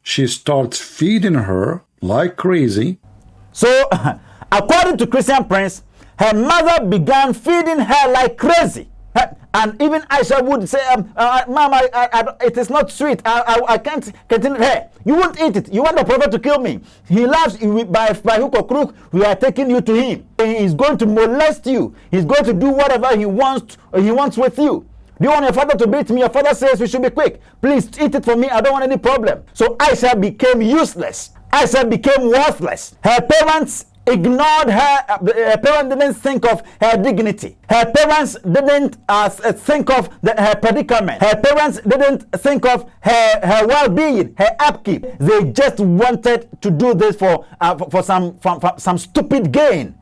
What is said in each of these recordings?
she starts feeding her like crazy. So, according to Christian Prince, her mother began feeding her like crazy. And even Aisha would say, Mama, it is not sweet. I can't continue. Hey, you won't eat it. You want the prophet to kill me. He loves you by hook or crook. We are taking you to him. He is going to molest you. He's going to do whatever he wants with you. Do you want your father to beat me? Your father says we should be quick. Please eat it for me. I don't want any problem. So Aisha became useless. Aisha became worthless. Her parents ignored her. Her parents didn't think of her dignity. Her parents didn't think of her predicament. Her parents didn't think of her well-being, her upkeep. They just wanted to do this for some stupid gain.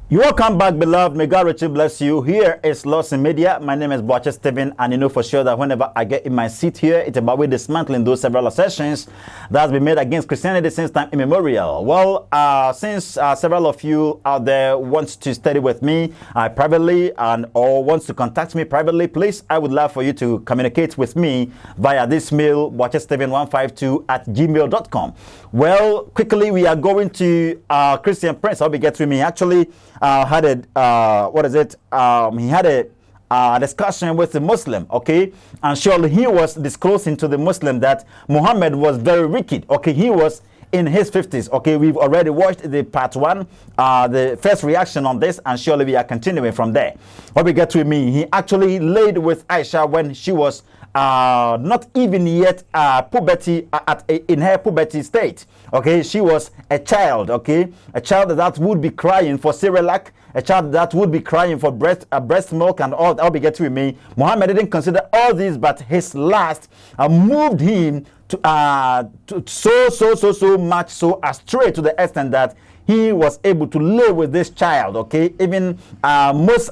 You welcome back, beloved. May God richly bless you. Here is Lost in Media. My name is Aisha'S, and you know for sure that whenever I get in my seat here, it's about we dismantling those several assertions that has been made against Christianity since time immemorial. Well, since several of you out there wants to study with me privately or wants to contact me privately, please, I would love for you to communicate with me via this mail, aisha'S152@gmail.com. Well, quickly, we are going to Christian Prince. I'll be getting me actually. Had a discussion with a Muslim, okay, and surely he was disclosing to the Muslim that Muhammad was very wicked, okay. He was in his 50s, okay. We've already watched the part 1, the first reaction on this, and surely we are continuing from there. What we get to me, he actually laid with Aisha when she was not even yet puberty in her puberty state. Okay, she was a child. Okay, a child that would be crying for Cerelac, a child that would be crying for breast milk and all. I'll be getting with me. Muhammad didn't consider all these, but his last moved him to so much so astray to the extent that he was able to live with this child. Okay, even most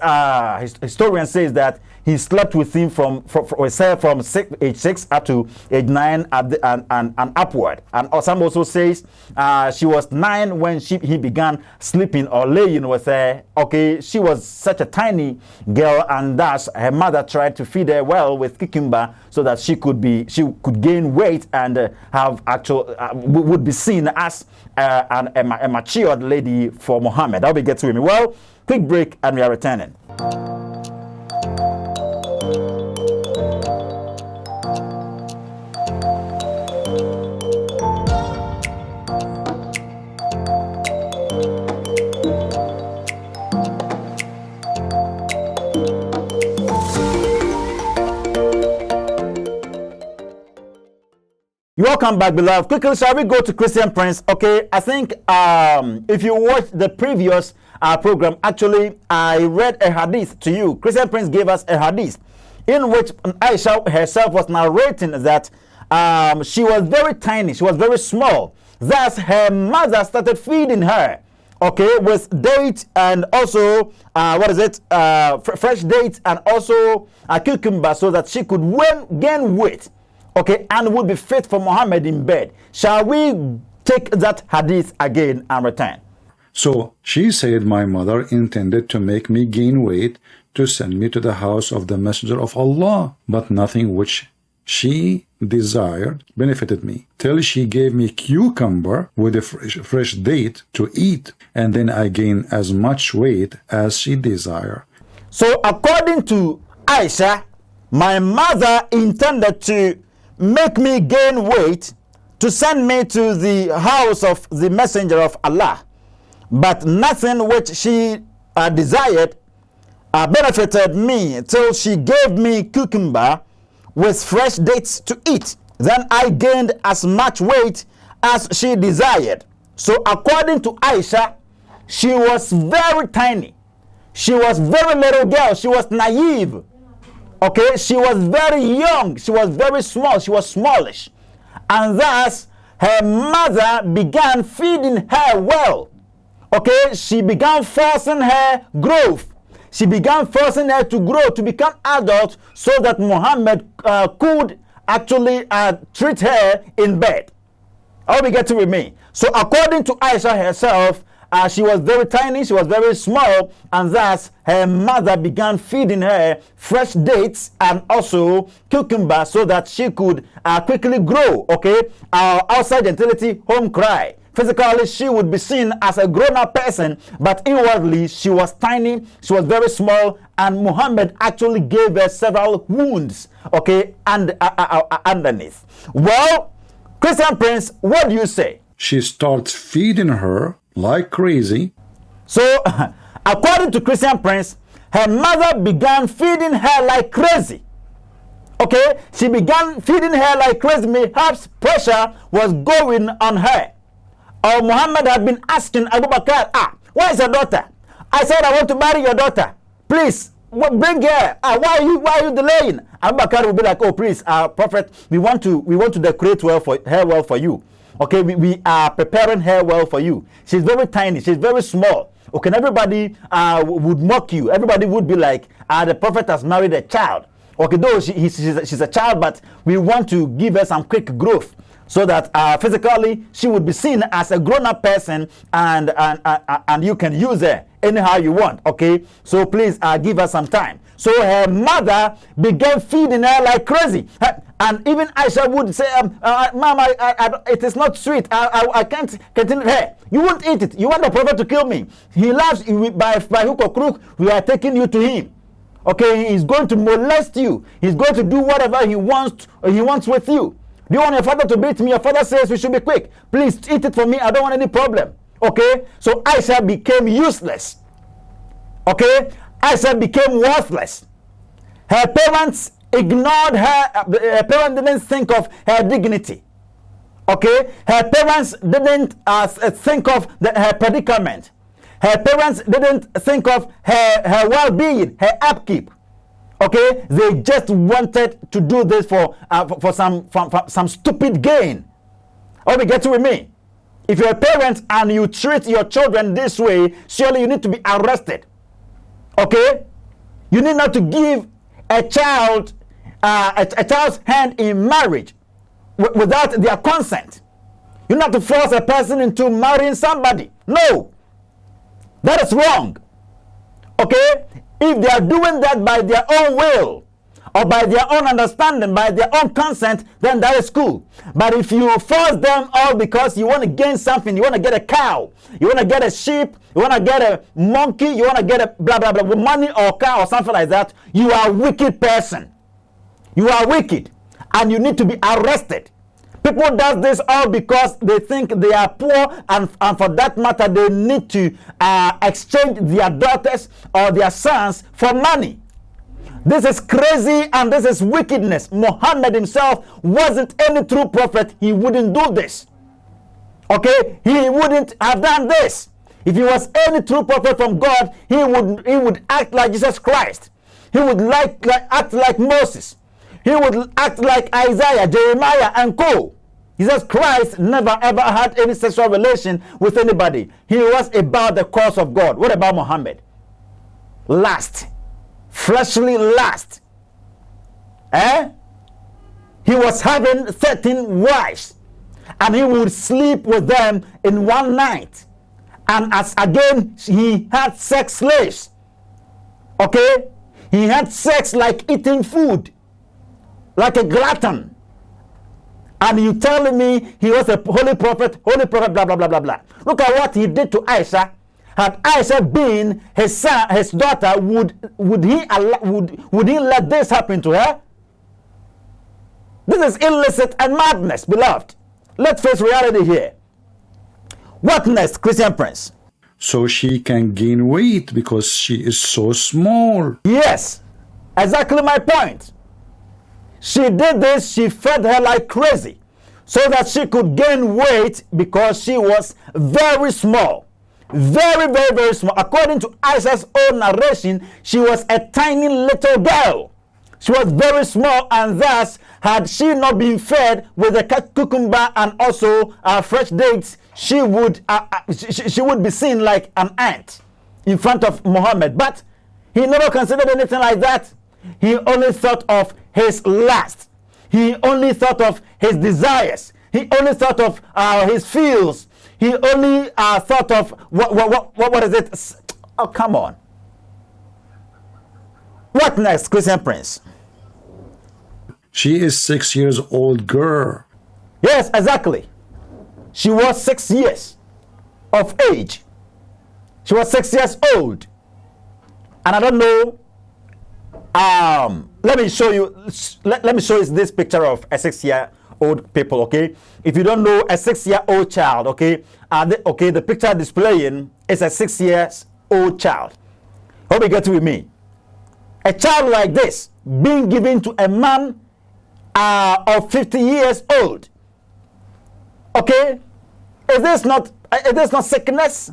historians says that he slept with him from age 6 up to age 9 and upward. And some also says she was 9 when he began sleeping or laying with her. Okay, she was such a tiny girl, and thus her mother tried to feed her well with cucumber so that she could gain weight and would be seen as a matured lady for Muhammad. I'll be getting with me. Well, quick break and we are returning. Welcome back, beloved. Quickly, shall we go to Christian Prince? Okay, I think if you watched the previous program, actually, I read a hadith to you. Christian Prince gave us a hadith in which Aisha herself was narrating that she was very tiny, she was very small. Thus, her mother started feeding her, okay, with dates and also, fresh dates and also a cucumber so that she could gain weight. Okay, and would be fit for Muhammad in bed. Shall we take that hadith again and return? So she said, my mother intended to make me gain weight to send me to the house of the Messenger of Allah, but nothing which she desired benefited me, till she gave me cucumber with a fresh date to eat, and then I gained as much weight as she desired. So according to Aisha, my mother intended to make me gain weight to send me to the house of the Messenger of Allah, but nothing which she desired benefited me till she gave me cucumber with fresh dates to eat. Then I gained as much weight as she desired. So according to Aisha, she was very tiny. She was very little girl. She was naive. Okay, she was very young, she was very small, she was smallish. And thus, her mother began feeding her well. Okay, she began forcing her growth. She began forcing her to grow, to become adult, so that Muhammad could actually treat her in bed. I hope you get to with me. So according to Aisha herself, she was very tiny, she was very small, and thus her mother began feeding her fresh dates and also cucumber so that she could quickly grow. Okay, outside gentility, home cry. Physically, she would be seen as a grown-up person, but inwardly, she was tiny, she was very small, and Muhammad actually gave her several wounds, okay, and underneath. Well, Christian Prince, what do you say? She starts feeding her like crazy. So, according to Christian Prince, her mother began feeding her like crazy. Okay, she began feeding her like crazy. Perhaps pressure was going on her. Or Muhammad had been asking Abu Bakr, where is your daughter? I said, I want to marry your daughter. Please, bring her. Why are you delaying? Abu Bakr will be like, oh, please, Prophet, we want to decorate her well for you. Okay, we are preparing her well for you. She's very tiny. She's very small. Okay, and everybody would mock you. Everybody would be like, the Prophet has married a child. Okay, though she's a child, but we want to give her some quick growth, so that physically she would be seen as a grown-up person, and you can use her anyhow you want. Okay, so please give her some time. So her mother began feeding her like crazy, and even Aisha would say, "Mama, it is not sweet. I can't continue her. You won't eat it. You want the Prophet to kill me. He loves you by hook or crook. We are taking you to him. Okay, he's going to molest you. He's going to do whatever he wants with you. Do you want your father to beat me? Your father says we should be quick. Please eat it for me. I don't want any problem." Okay, so Aisha became useless. Okay, Aisha became worthless. Her parents ignored her. Her parents didn't think of her dignity. Okay, her parents didn't think of her predicament. Her parents didn't think of her well-being, her upkeep. Okay, they just wanted to do this for some stupid gain. Oh, we get with me. If you're a parent and you treat your children this way, surely you need to be arrested. Okay, you need not to give a child's hand in marriage without their consent. You not to force a person into marrying somebody. No, that is wrong. Okay, if they are doing that by their own will or by their own understanding, by their own consent, then that is cool. But if you force them all because you want to gain something, you want to get a cow, you want to get a sheep, you want to get a monkey, you want to get a blah blah blah, money or car or something like that, you are a wicked person. You are wicked, and you need to be arrested. People does this all because they think they are poor, and for that matter, they need to exchange their daughters or their sons for money. This is crazy and this is wickedness. Muhammad himself wasn't any true prophet. He wouldn't do this. Okay, he wouldn't have done this. If he was any true prophet from God, he would act like Jesus Christ. He would act like Moses. He would act like Isaiah, Jeremiah, and co. Jesus Christ never ever had any sexual relation with anybody. He was about the cause of God. What about Muhammad? Lust. Fleshly lust. He was having 13 wives, and he would sleep with them in one night. And as again, he had sex slaves. Okay? He had sex like eating food, like a glutton. And you telling me he was a holy prophet, blah, blah, blah, blah, blah. Look at what he did to Aisha. Had Aisha been his son, his daughter, would he let this happen to her? This is illicit and madness, beloved. Let's face reality here. What next, Christian Prince? So she can gain weight because she is so small. Yes, exactly my point. She did this, she fed her like crazy so that she could gain weight because she was very small. Very, very, very small. According to Aisha's own narration, she was a tiny little girl. She was very small, and thus, had she not been fed with a cucumber and also fresh dates, she would be seen like an ant in front of Muhammad. But he never considered anything like that. He only thought of his lust. He only thought of his desires. He only thought of his fields. He only thought of what is it? Oh, come on. What next, Christian Prince? She is 6 years old girl. Yes, exactly. She was 6 years of age. She was 6 years old. And I don't know. Let me show you. Let me show you this picture of a 6-year-old people. Okay, if you don't know a 6-year-old child, okay, the picture displaying is a 6 years old child. Hope you get with me. A child like this being given to a man of 50 years old. Okay, is this not sickness?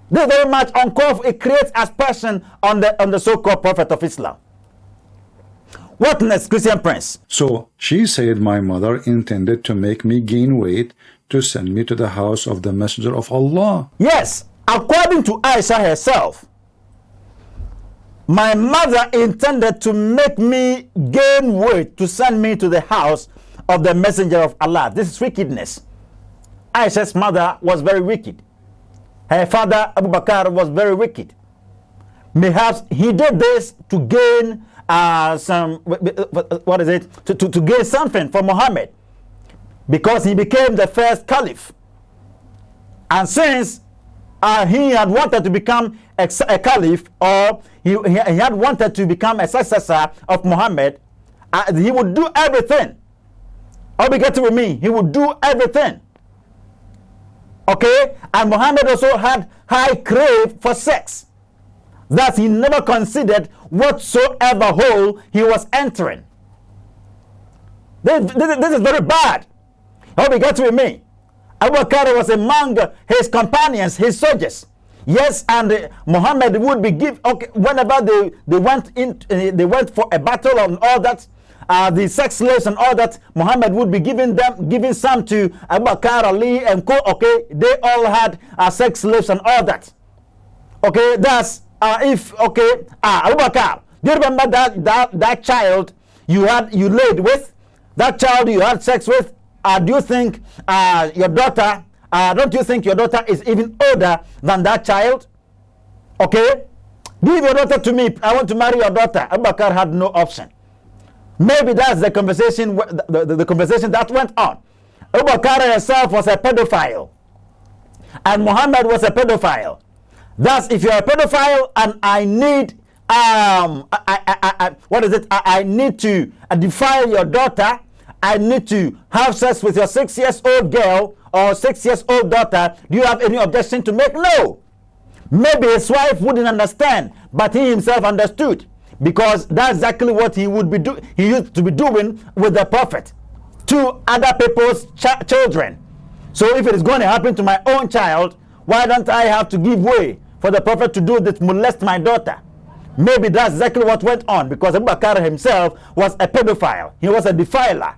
This very much uncalled for. It creates aspersion on the so-called prophet of Islam. What next, Christian Prince? So she said my mother intended to make me gain weight to send me to the house of the messenger of Allah. Yes, according to Aisha herself, my mother intended to make me gain weight to send me to the house of the messenger of Allah. This is wickedness. Aisha's mother was very wicked. Her father Abu Bakr was very wicked. Perhaps he did this to gain to gain something from Muhammad, because he became the first caliph. And since he had wanted to become a caliph, or he had wanted to become a successor of Muhammad, he would do everything. I'll be getting with me. He would do everything. Okay? And Muhammad also had high crave for sex. Thus, he never considered whatsoever hole he was entering. This is very bad. I'll be getting with me. Abu Bakr was among his companions, his soldiers. Yes, and Muhammad would be whenever they went for a battle and all that, the sex slaves and all that, Muhammad would be giving some to Abu Bakr, Ali, and co. Okay, they all had sex slaves and all that. Okay, that's Abu Bakr, do you remember that child you laid with, that child you had sex with? Do you think your daughter? Don't you think your daughter is even older than that child? Okay, give your daughter to me. I want to marry your daughter. Abu Bakr had no option. Maybe that's the conversation. The conversation that went on. Abu Bakr himself was a pedophile, and Muhammad was a pedophile. Thus, if you're a pedophile and I need I need to defile your daughter. I need to have sex with your 6 years old girl or 6 years old daughter. Do you have any objection to make? No. Maybe his wife wouldn't understand, but he himself understood, because that's exactly what he used to be doing with the prophet to other people's children. So if it is going to happen to my own child, why don't I have to give way for the prophet to do this, molest my daughter? Maybe that's exactly what went on, because Abu Bakr himself was a pedophile. He was a defiler.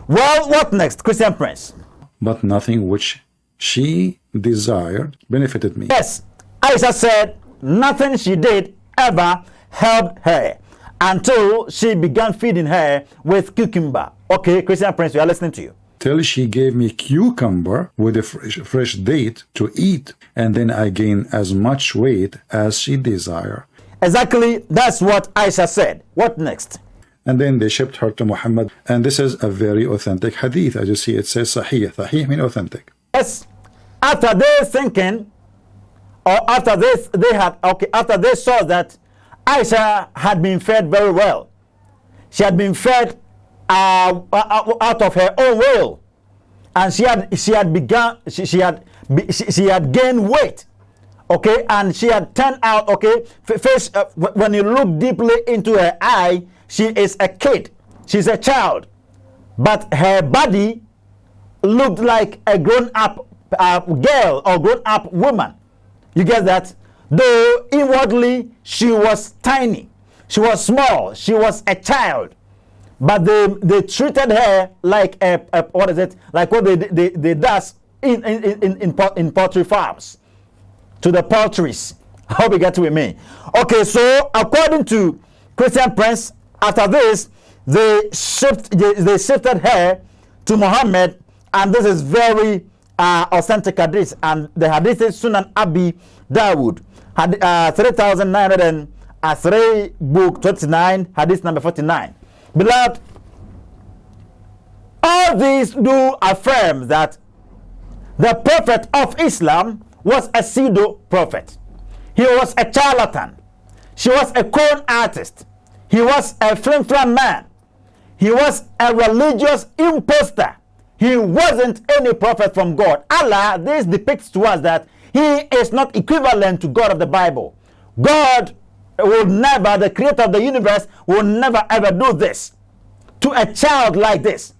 Well, what next, Christian Prince? But nothing which she desired benefited me. Yes, Aisha said nothing she did ever helped her until she began feeding her with cucumber. Okay, Christian Prince, we are listening to you. Till she gave me cucumber with a fresh date to eat, and then I gained as much weight as she desired. Exactly, that's what Aisha said. What next? And then they shipped her to Muhammad, and this is a very authentic hadith. As you see, it says sahih. Sahih means authentic. Yes, after they thinking, or after they saw that Aisha had been fed very well. She had been fed out of her own will, and she had gained weight. Okay, and she had turned out. Okay, when you look deeply into her eye, she is a kid. She's a child, but her body looked like a grown-up girl or grown-up woman. You get that? Though inwardly she was tiny, she was small, she was a child, but they treated her like like what they does in poultry farms, to the poultries. I hope you get with me. Okay, so according to Christian Prince, after this, they shifted her to Muhammad, and this is very authentic hadith, and the hadith is Sunan Abi Dawood, 3903, book 29, hadith number 49. Beloved, all these do affirm that the prophet of Islam was a pseudo prophet. He was a charlatan. She was a con artist. He was a flim-flam man. He was a religious imposter. He wasn't any prophet from God. Allah, this depicts to us that he is not equivalent to God of the Bible. God will never, the creator of the universe, will never ever do this to a child like this.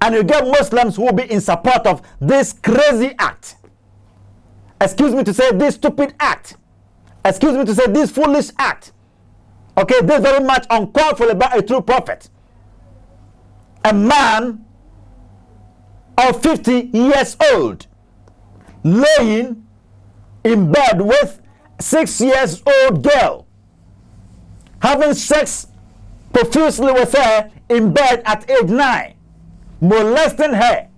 And you get Muslims who will be in support of this crazy act. Excuse me to say this stupid act. Excuse me to say this foolish act. Okay, this is very much uncalled for about a true prophet. A man of 50 years old laying in bed with 6-year-old girl, having sex profusely with her in bed at age 9, molesting her,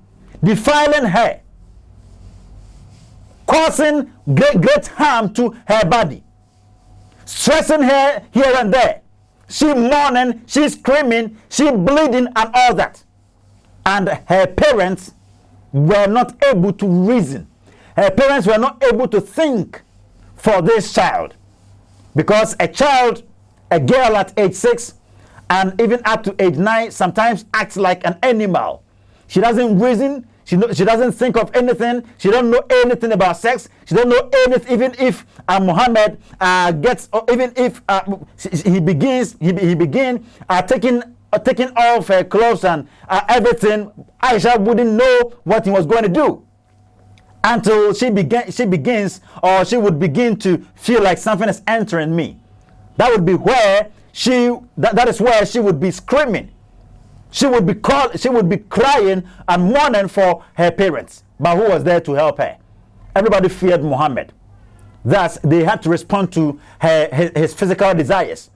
defiling her, causing great harm to her body, stressing her here and there. She mourning, she screaming, she bleeding and all that. And her parents were not able to reason. Her parents were not able to think for this child. Because a child, a girl at age 6 and even up to age 9 sometimes acts like an animal. She doesn't reason. She doesn't think of anything. She don't know anything about sex. She don't know anything. Even if Muhammad gets, or even if he begins taking off her clothes and everything, Aisha wouldn't know what he was going to do until she begins, or she would begin to feel like something is entering me. That would be where that is where she would be screaming. She would be crying and mourning for her parents. But who was there to help her? Everybody feared Muhammad. Thus, they had to respond to his physical desires,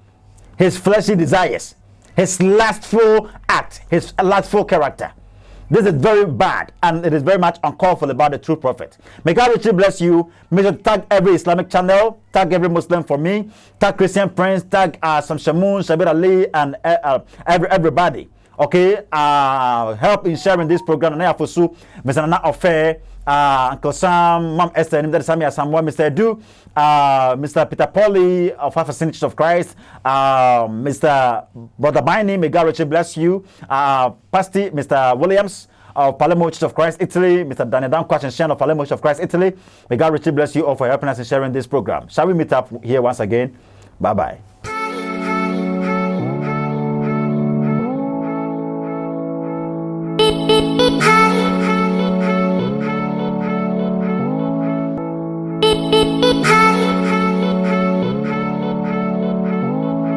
his fleshy desires, his lustful act, his lustful character. This is very bad, and it is very much uncalled for about the true prophet. May God richly bless you. Make sure to tag every Islamic channel, tag every Muslim for me, tag Christian Prince, tag Sam Shamoon, Shabir Ali, and everybody. Okay, help in sharing this program. And I have Mr. Nana Affair, Uncle Sam, Mom Esther, Mr. Edu, Mr. Peter Polly of Half Ascension of Christ, Mr. Brother Bini, may God richly bless you, Pastor Mr. Williams of Palermo Church of Christ, Italy, Mr. Daniel Danquach and Shan of Palermo Church of Christ, Italy. May God richly bless you all for helping us in sharing this program. Shall we meet up here once again? Bye-bye.